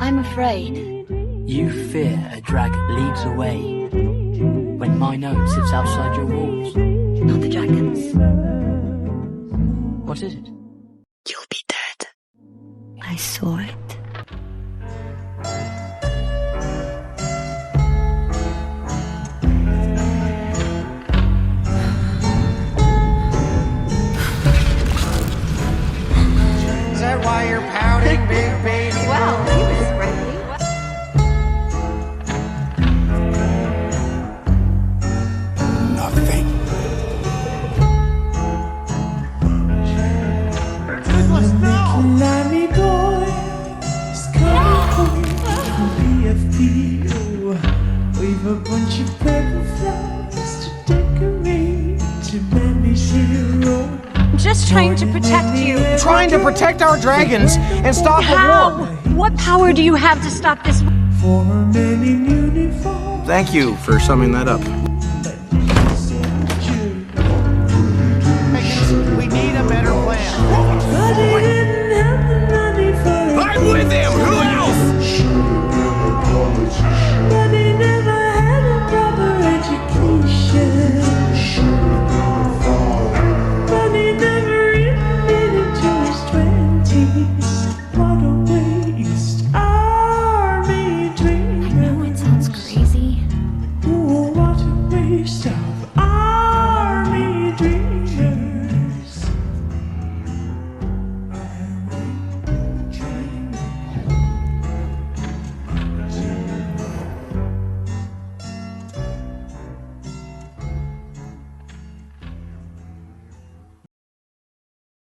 I'm afraid. You fear a drag leads away when my note sits outside your walls. Not the dragons. What is it? You'll be dead. I saw it. Is that why you're pouting, big baby? Well, he was friendly. Nothing. Lammy boy is coming home from BFP. We've a bunch of purple flowers to decorate to Mammy's hero. I'm just trying to protect you. Trying to protect our dragons and stop How? the war. What power do you have to stop this? For a man in uniform. Thank you for summing that up.